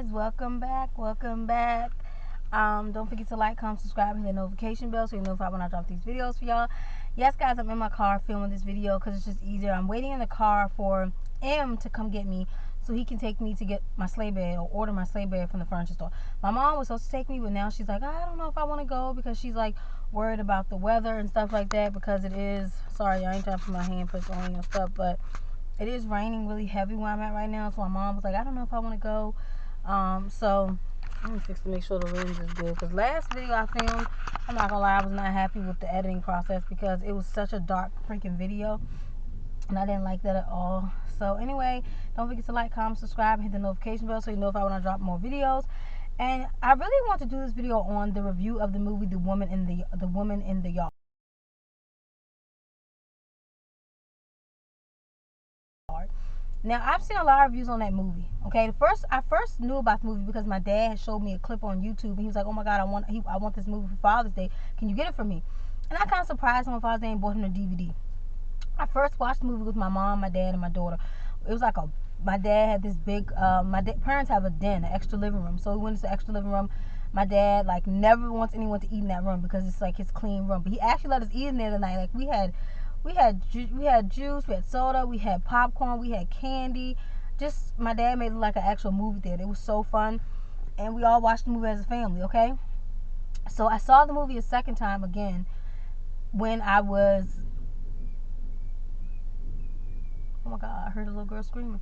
guys, welcome back. Don't forget to like, comment, subscribe, and hit the notification bell so you're notified when I drop these videos for y'all. Yes, guys, I'm in my car filming this video because it's just easier. I'm waiting in the car for M to come get me so he can take me to get my sleigh bed or order my sleigh bed from the furniture store. My mom was supposed to take me, but now she's like, I don't know if I want to go because she's like worried about the weather and stuff like that because it is, sorry, I ain't trying to put my hand push on your stuff, but it is raining really heavy where I'm at right now. So my mom was like, I don't know if I want to go. So let me fix to make sure the lens is good. Because last video I filmed, I'm not gonna lie, I was not happy with the editing process because it was such a dark freaking video, and I didn't like that at all. So anyway, don't forget to like, comment, subscribe, and hit the notification bell so you notify when I drop more videos. And I really want to do this video on the review of the movie The Woman in the Yard. Now, I've seen a lot of reviews on that movie. Okay, I first knew about the movie because my dad showed me a clip on YouTube, and he was like, "Oh my God, I want this movie for Father's Day. Can you get it for me?" And I kind of surprised him on Father's Day and bought him the DVD. I first watched the movie with my mom, my dad, and my daughter. It was like my dad had this big. Parents have a den, an extra living room, so we went into the extra living room. My dad like never wants anyone to eat in that room because it's like his clean room. But he actually let us eat in there tonight. Like we had juice, we had soda, we had popcorn, we had candy. Just my dad made it like an actual movie theater. It was so fun, and we all watched the movie as a family. Okay, so I saw the movie a second time again when I was. Oh my God! I heard a little girl screaming.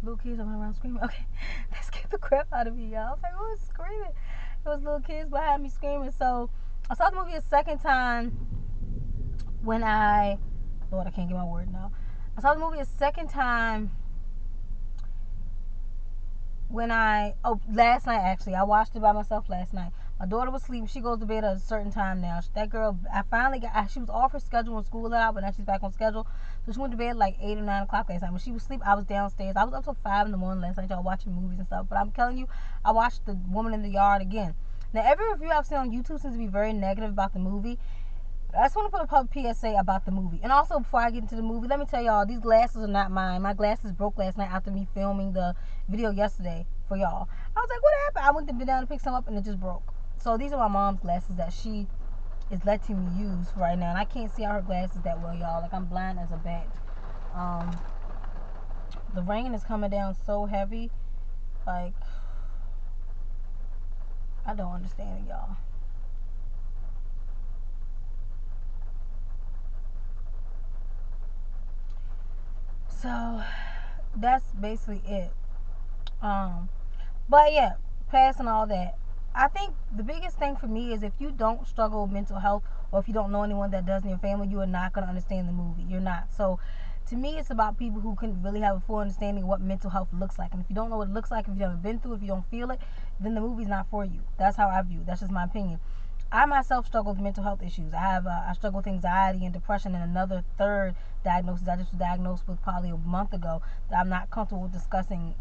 Little kids running around screaming. Okay, that scared the crap out of me, y'all. I was like, who was screaming? It was little kids behind me screaming. So I saw the movie a second time when Lord, I can't get my word now. I saw the movie a second time last night actually. I watched it by myself last night. My daughter was asleep. She goes to bed at a certain time now. That girl, I finally she was off her schedule when school let out, but now she's back on schedule. So she went to bed like 8 or 9 o'clock last night. When she was asleep, I was downstairs. I was up till 5 in the morning last night, y'all, watching movies and stuff. But I'm telling you, I watched The Woman in the Yard again. Now, every review I've seen on YouTube seems to be very negative about the movie. I just want to put a public PSA about the movie. And also, before I get into the movie, let me tell y'all, these glasses are not mine. My glasses broke last night after me filming the video yesterday for y'all. I was like, what happened? I went to be down to pick some up and it just broke. So these are my mom's glasses that she is letting me use right now. And I can't see out her glasses that well, y'all. Like, I'm blind as a bat. The rain is coming down so heavy. Like, I don't understand it, y'all. So that's basically it. But yeah, passing all that, I think the biggest thing for me is if you don't struggle with mental health or if you don't know anyone that does in your family, you are not going to understand the movie. You're not. So to me, it's about people who can really have a full understanding of what mental health looks like. And if you don't know what it looks like, if you've never been through it, if you don't feel it, then the movie's not for you. That's how I view it. That's just my opinion. I myself struggle with mental health issues. I struggle with anxiety and depression, and another third diagnosis I just was diagnosed with probably a month ago that I'm not comfortable with discussing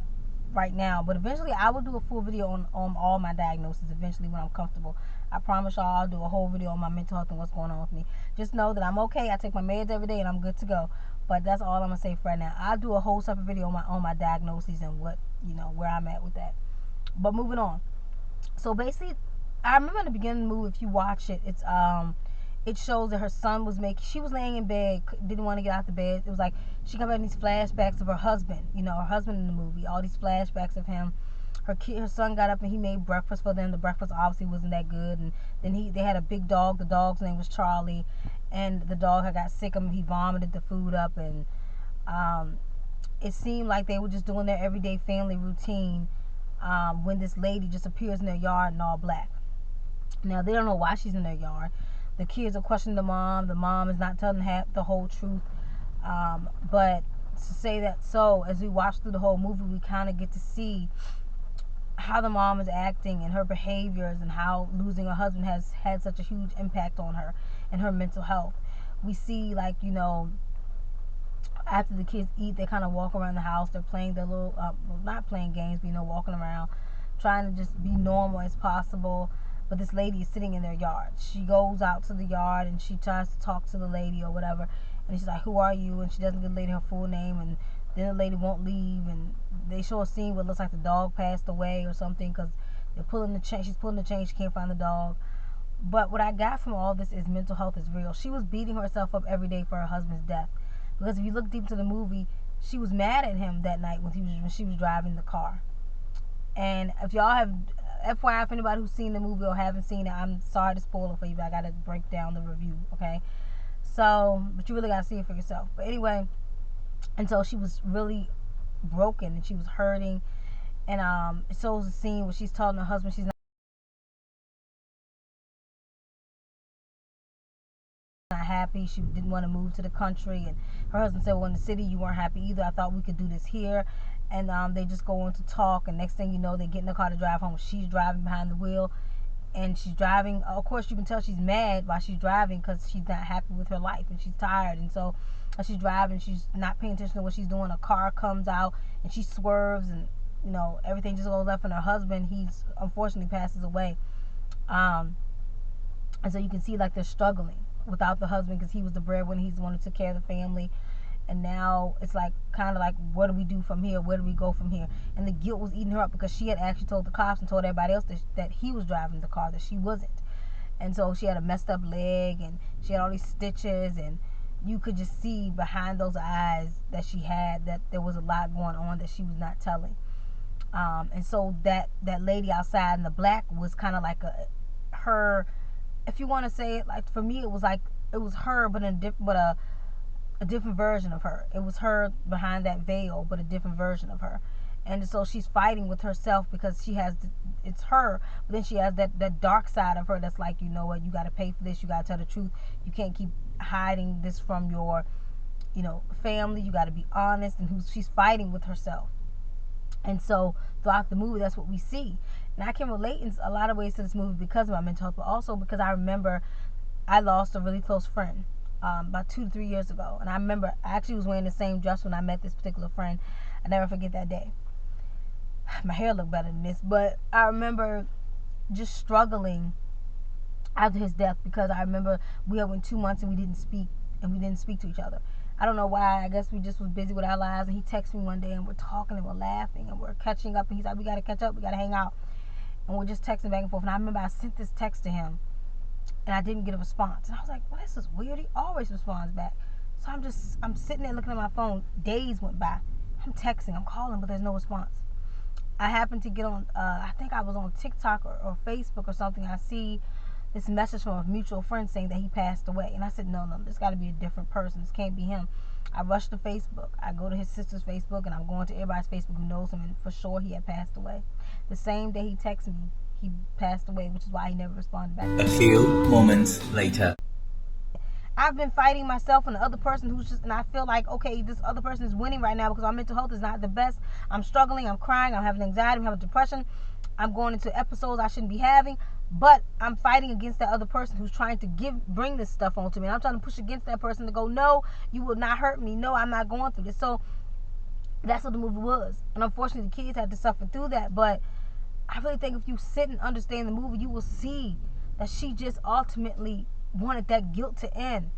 right now. But eventually I will do a full video on all my diagnoses eventually when I'm comfortable. I promise y'all I'll do a whole video on my mental health and what's going on with me. Just know that I'm okay. I take my meds every day and I'm good to go. But that's all I'm gonna say for right now. I'll do a whole separate video on my diagnoses and what, where I'm at with that. But moving on. So basically, I remember in the beginning of the movie, if you watch it, it shows that her son she was laying in bed, didn't want to get out the bed. It was like she got these flashbacks of her husband, her husband in the movie, all these flashbacks of him. Her son got up and he made breakfast for them. The breakfast obviously wasn't that good, and then they had a big dog. The dog's name was Charlie, and the dog had got sick of him. He vomited the food up, and it seemed like they were just doing their everyday family routine when this lady just appears in their yard in all black. Now, they don't know why she's in their yard. The kids are questioning the mom. The mom is not telling the whole truth. But to say that, so as we watch through the whole movie, we kind of get to see how the mom is acting and her behaviors and how losing her husband has had such a huge impact on her and her mental health. We see, like, after the kids eat, they kind of walk around the house. They're playing their little, not playing games, but, walking around, trying to just be normal as possible. But this lady is sitting in their yard. She goes out to the yard and she tries to talk to the lady or whatever. And she's like, who are you? And she doesn't give the lady her full name. And Then the lady won't leave, and they show a scene where it looks like the dog passed away or something because they're pulling the chain. She's pulling the chain. She can't find the dog. But what I got from all this is mental health is real. She was beating herself up every day for her husband's death. Because if you look deep into the movie, she was mad at him that night when she was driving the car. And if y'all have, FYI, if anybody who's seen the movie or haven't seen it, I'm sorry to spoil it for you, but I gotta break down the review, okay? So, but you really gotta see it for yourself. But anyway, and so she was really broken and she was hurting. And it shows a scene where she's telling her husband she's not happy. She didn't want to move to the country, and her husband said, well, in the city you weren't happy either. I thought we could do this here. And they just go on to talk, and next thing you know, they get in the car to drive home. She's driving behind the wheel, and she's driving. Of course, you can tell she's mad while she's driving because she's not happy with her life and she's tired. And so as she's driving, she's not paying attention to what she's doing. A car comes out and she swerves, and everything just goes left. And her husband, he's unfortunately passes away. And so you can see like they're struggling without the husband because he was the breadwinner. He's the one who took care of the family. And now it's like kind of like, what do we do from here? Where do we go from here? And the guilt was eating her up because she had actually told the cops and told everybody else that he was driving the car, that she wasn't. And so she had a messed up leg and she had all these stitches, and you could just see behind those eyes that she had that there was a lot going on that she was not telling. And so that lady outside in the black was kind of like her, if you want to say it, like for me it was her, but a different version of her. It was her behind that veil, but a different version of her. And so she's fighting with herself because it's her, but then she has that dark side of her that's like, you know what, you got to pay for this, you got to tell the truth, you can't keep hiding this from your family, you got to be honest. And she's fighting with herself. And so throughout the movie, that's what we see. And I can relate in a lot of ways to this movie because of my mental health, but also because I remember I lost a really close friend about 2 to 3 years ago. And I remember I actually was wearing the same dress when I met this particular friend. I never forget that day. My hair looked better than this, but I remember just struggling after his death because I remember we had went 2 months and we didn't speak to each other. I don't know why. I guess we just was busy with our lives. And he texted me one day and we're talking and we're laughing and we're catching up. And he's like, we got to catch up. We got to hang out. And we're just texting back and forth. And I remember I sent this text to him and I didn't get a response. And I was like, well, this is weird. He always responds back. So I'm sitting there looking at my phone. Days went by. I'm texting, I'm calling, but there's no response. I happened to get on, I think I was on TikTok or Facebook or something. I see this message from a mutual friend saying that he passed away. And I said, no, this got to be a different person. This can't be him. I rushed to Facebook. I go to his sister's Facebook, and I'm going to everybody's Facebook who knows him, and for sure he had passed away. The same day he texted me, he passed away, which is why he never responded back. A few moments later. I've been fighting myself and the other person and I feel like, okay, this other person is winning right now because my mental health is not the best. I'm struggling, I'm crying, I'm having anxiety, I'm having depression. I'm going into episodes I shouldn't be having, but I'm fighting against that other person who's trying to bring this stuff onto me. And I'm trying to push against that person to go, no, you will not hurt me. No, I'm not going through this. So that's what the movie was. And unfortunately, the kids had to suffer through that. But I really think if you sit and understand the movie, you will see that she just ultimately wanted that guilt to end.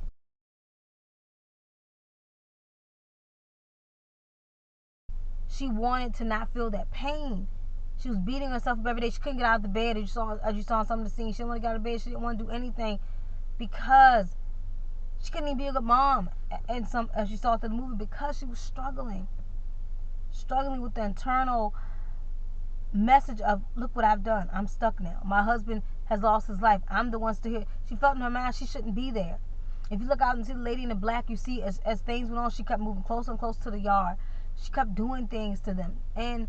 She wanted to not feel that pain. She was beating herself up every day. She couldn't get out of the bed. As you saw in some of the scenes, she didn't want to get out of bed. She didn't want to do anything because she couldn't even be a good mom. And as you saw through the movie, because she was struggling with the internal message of, look what I've done. I'm stuck now. My husband has lost his life. I'm the one still here. She felt in her mind she shouldn't be there. If you look out and see the lady in the black, you see as things went on, she kept moving closer and closer to the yard. She kept doing things to them. And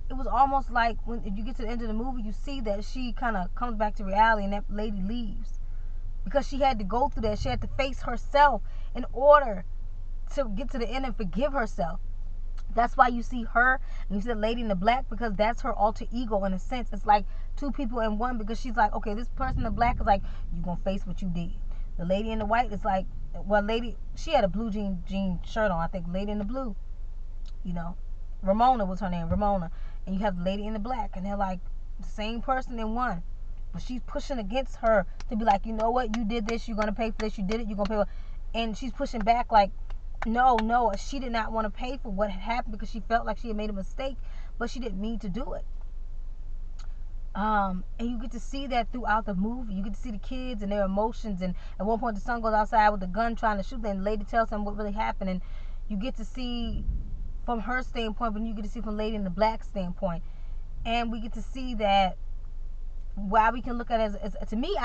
it was almost like when you get to the end of the movie, you see that she kind of comes back to reality and that lady leaves. Because she had to go through that. She had to face herself in order to get to the end and forgive herself. That's why you see her and you see the lady in the black, because that's her alter ego in a sense. It's like two people in one, because she's like, okay, this person in the black is like, you're going to face what you did. The lady in the white is like, well, she had a blue jean shirt on, I think. Lady in the blue, Ramona was her name, Ramona. And you have the lady in the black, and they're like the same person in one. But she's pushing against her to be like, you know what, you did this, you're going to pay for this, you did it, you're going to pay for it. And she's pushing back like, No, she did not want to pay for what had happened because she felt like she had made a mistake, but she didn't mean to do it. And you get to see that throughout the movie. You get to see the kids and their emotions. And at one point, the son goes outside with a gun trying to shoot them. And the lady tells him what really happened. And you get to see from her standpoint, but you get to see from Lady in the Black standpoint. And we get to see that while we can look at it as to me,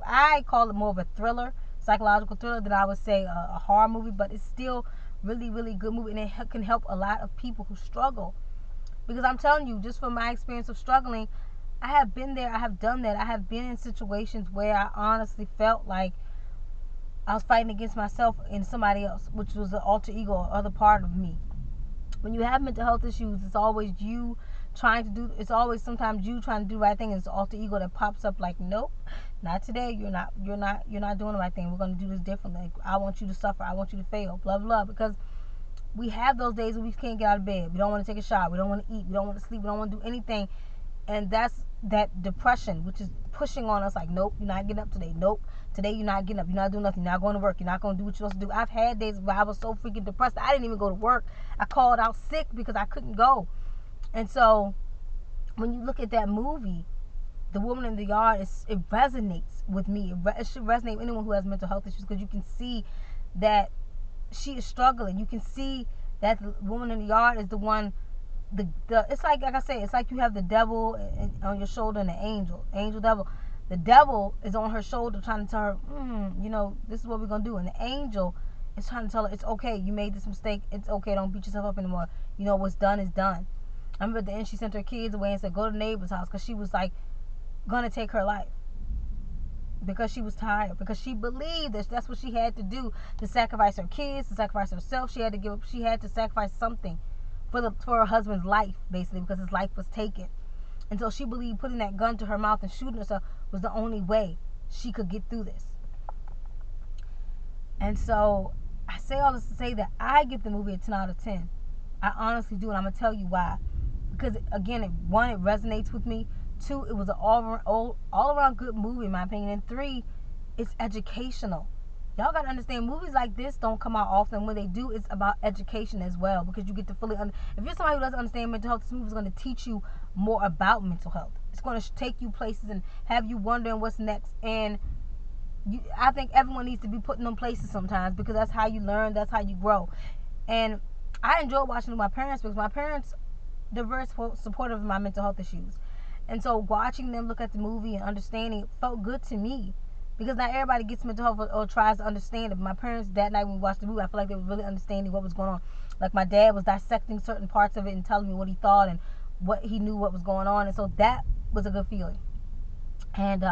I call it more of a thriller, psychological thriller, than I would say a horror movie. But it's still really, really good movie, and it can help a lot of people who struggle. Because I'm telling you, just from my experience of struggling, I have been there, I have done that. I have been in situations where I honestly felt like I was fighting against myself and somebody else, which was the alter ego or other part of me. When you have mental health issues, it's always you it's always sometimes you trying to do the right thing, and it's the alter ego that pops up like, nope, not today. You're not doing the right thing. We're going to do this differently. Like, I want you to suffer. I want you to fail. Blah, blah, blah. Because we have those days when we can't get out of bed. We don't want to take a shower. We don't want to eat. We don't want to sleep. We don't want to do anything. And that's that depression, which is pushing on us like, nope, you're not getting up today. Nope, today you're not getting up. You're not doing nothing. You're not going to work. You're not going to do what you're supposed to do. I've had days where I was so freaking depressed I didn't even go to work. I called out sick because I couldn't go. And so when you look at that movie, The Woman in the Yard, it resonates with me. It should resonate with anyone who has mental health issues, because you can see that she is struggling. You can see that the woman in the yard is the one. It's like I say, it's like you have the devil on your shoulder and the angel devil. The devil is on her shoulder trying to tell her, this is what we're gonna do, and the angel is trying to tell her it's okay. You made this mistake. It's okay. Don't beat yourself up anymore. What's done is done. I remember at the end she sent her kids away and said go to the neighbor's house, because she was like gonna take her life because she was tired, because she believed that that's what she had to do, to sacrifice her kids, to sacrifice herself. She had to sacrifice something for her husband's life, basically, because his life was taken. And so she believed putting that gun to her mouth and shooting herself was the only way she could get through this. And so I say all this to say that I give the movie a 10 out of 10. I honestly do, and I'm going to tell you why. Because, again, it resonates with me. 2, it was an all-around good movie, in my opinion. And 3, it's educational. Y'all got to understand, movies like this don't come out often. When they do, it's about education as well, because you get to fully if you're somebody who doesn't understand mental health, this movie is going to teach you more about mental health. It's going to take you places and have you wondering what's next. And I think everyone needs to be put in them places sometimes, because that's how you learn, that's how you grow. And I enjoy watching with my parents, because my parents, they're very supportive of my mental health issues. And so watching them look at the movie and understanding it felt good to me, because not everybody gets mental health or tries to understand it. But my parents, that night when we watched the movie, I feel like they were really understanding what was going on. Like, my dad was dissecting certain parts of it and telling me what he thought and what he knew what was going on. And so that was a good feeling. And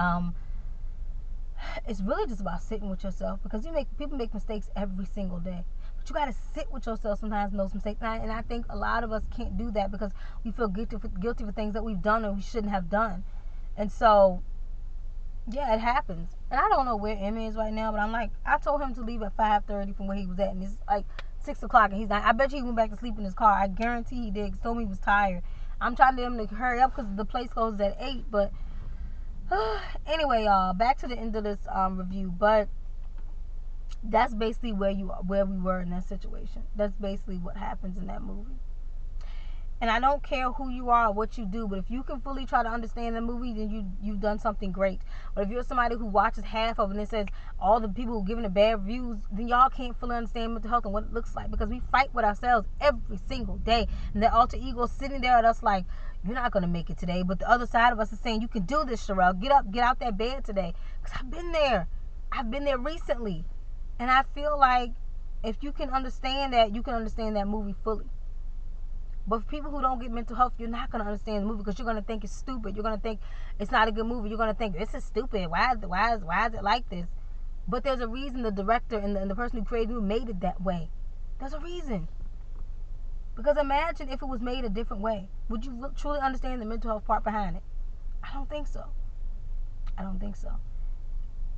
it's really just about sitting with yourself, because people make mistakes every single day. But you got to sit with yourself sometimes in those mistakes. And I think a lot of us can't do that because we feel guilty for things that we've done or we shouldn't have done. And so, yeah, it happens. And I don't know where M is right now, but I told him to leave at 5:30 from where he was at, and it's like 6 o'clock, and he's not. I bet you he went back to sleep in his car. I guarantee he did. He told me he was tired. I'm trying to get him to hurry up because the place closes at 8, but anyway, y'all, back to the end of this review. But that's basically where we were in that situation. That's basically what happens in that movie. And I don't care who you are or what you do, but if you can fully try to understand the movie, then you've done something great. But if you're somebody who watches half of it and it says all the people who are giving it bad reviews, then y'all can't fully understand mental health and what it looks like, because we fight with ourselves every single day. And the alter ego is sitting there at us like, you're not going to make it today. But the other side of us is saying, you can do this, Sherelle. Get up, get out that bed today. Because I've been there. I've been there recently. And I feel like if you can understand that, you can understand that movie fully. But for people who don't get mental health, you're not going to understand the movie, because you're going to think it's stupid. You're going to think it's not a good movie. You're going to think, this is stupid. Why is it like this? But there's a reason the director and the person who created it made it that way. There's a reason. Because imagine if it was made a different way. Would you truly understand the mental health part behind it? I don't think so.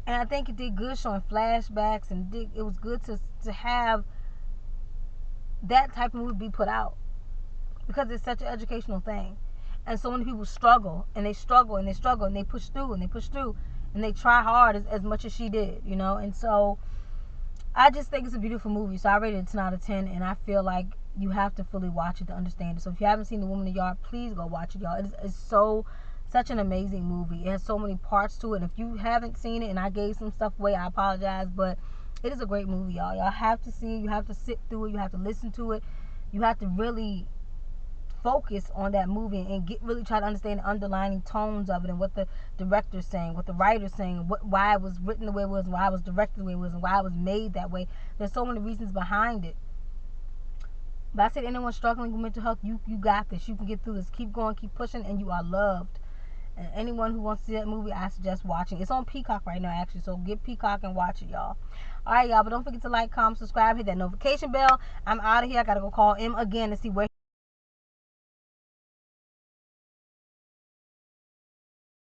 And I think it did good showing flashbacks, and it was good to have that type of movie be put out, because it's such an educational thing. And so many people struggle, and they struggle, and they struggle, and they push through, and they push through, and they try hard as much as she did, And so I just think it's a beautiful movie. So I rated it 10 out of 10, and I feel like you have to fully watch it to understand it. So if you haven't seen The Woman in the Yard, please go watch it, y'all. It's such an amazing movie. It has so many parts to it. And if you haven't seen it and I gave some stuff away, I apologize, but it is a great movie, y'all. Y'all have to see it. You have to sit through it. You have to listen to it. You have to really focus on that movie and really try to understand the underlying tones of it and what the director's saying, what the writer's saying, why it was written the way it was, and why it was directed the way it was, and why it was made that way. There's so many reasons behind it. But I said, anyone struggling with mental health, you got this. You can get through this. Keep going, keep pushing, and you are loved. And anyone who wants to see that movie, I suggest watching. It's on Peacock right now, actually. So get Peacock and watch it, y'all. All right, y'all. But don't forget to like, comment, subscribe, hit that notification bell. I'm out of here. I got to go call M again to see where